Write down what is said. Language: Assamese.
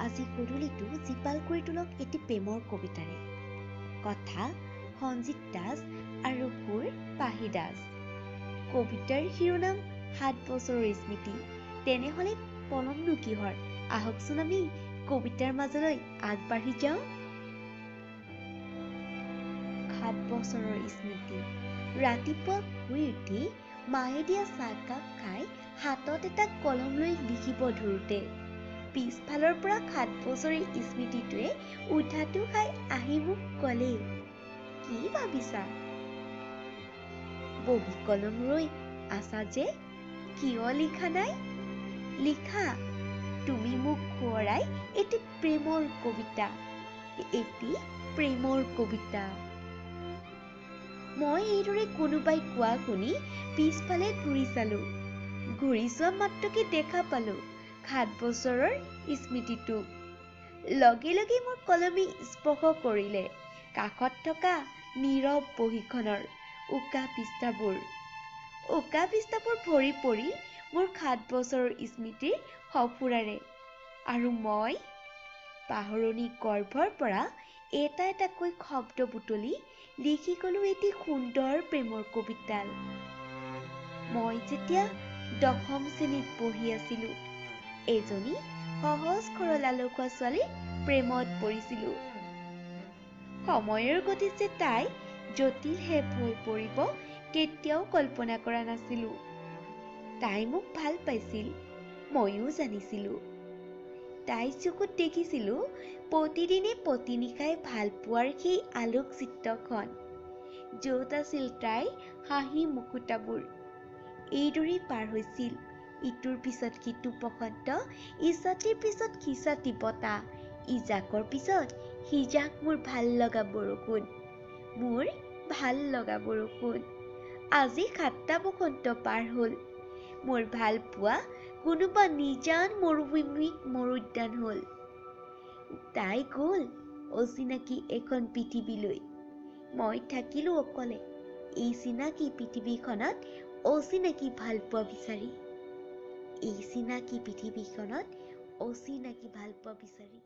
আজি গধূলিটো জীপাল কৰি তোলক এটি প্ৰেমৰ কবিতাৰে। কথা সঞ্জিত দাস আৰু সুৰ পাহি দাস। কবিতাৰ শিৰোনাম 7 বছৰৰ স্মৃতি। তেনেহলে পলমনো কিহৰ, আহকচোন আমি কবিতাৰ মাজলৈ আগবাঢ়ি যাওঁ। 7 বছৰৰ স্মৃতি। ৰাতিপুৱা শুই উঠি মায়ে দিয়া চাহকাপ খাই হাতত এটা কলম লৈ লিখিব ধৰোতে পিছফালৰ পৰা 7 বছৰৰ স্মৃতিটোৱে উঠাটো খাই আহি মোক ক'লে, কি ভাবিছা? বহী কলম ৰৈ আছা যে, কিয় লিখা নাই? লিখা, তুমি মোক সোঁৱৰাই এটি প্ৰেমৰ কবিতা, এটি প্ৰেমৰ কবিতা। মই এইদৰে কোনোবাই কোৱা শুনি পিছফালে ঘূৰি চালো। ঘূৰি যোৱা মাত্ৰকে দেখা পালো 7 বছৰৰ স্মৃতিটো। লগে লগে মোৰ কলমে স্পৰ্শ কৰিলে কাষত থকা নীৰৱ বহীখনৰ উকা পৃষ্ঠাবোৰ। উকা পৃষ্ঠাবোৰ ভৰি পৰিল মোৰ 7 বছৰৰ স্মৃতিৰ সঁফুৰাৰে। আৰু মই পাহৰণি গৰ্ভৰ পৰা এটা এটাকৈ শব্দ বুটলি লিখি গলো এটি সুন্দৰ প্ৰেমৰ কবিতা। মই যেতিয়া 10ম শ্ৰেণীত পঢ়ি আছিলো, এজনী সহজ সৰল আলসুৱা ছোৱালীৰ প্ৰেমত পৰিছিলো। সময়ৰ গতিত যে তাই জটিল হৈ পৰিব কেতিয়াও কল্পনা কৰা নাছিলো। তাই মোক ভাল পাইছিল, ময়ো জানিছিলো। তাই চকুত দেখিছিলো প্ৰতিদিনে প্ৰতিনিশাই ভাল পোৱাৰ সেই আলোক চিত্ৰখন, য'ত আছিল তাইৰ হাঁহি মুকুতাবোৰ। এইদৰেই পাৰ হৈছিল ইটোৰ পিছত সিটো বসন্ত, ইছাতিৰ পিছত সিছাতি বতাহ, ইজাকৰ পিছত সিজাক মোৰ ভাল লগা বৰষুণ, মোৰ ভাল লগা বৰষুণ। আজি 7টা বসন্ত পাৰ হ'ল, মোৰ ভাল পোৱা কোনোবা নিজান মৰুভূমিত মোৰ উদ্যান হ'ল। তাই গ'ল অচিনাকি এখন পৃথিৱীলৈ, মই থাকিলো অকলে এই চিনাকি পৃথিৱীখনত অচিনাকি ভাল পোৱা বিচাৰি। এই চিনাকি পৃথিৱীখনত অচিনাকি ভাল পোৱা বিচাৰি।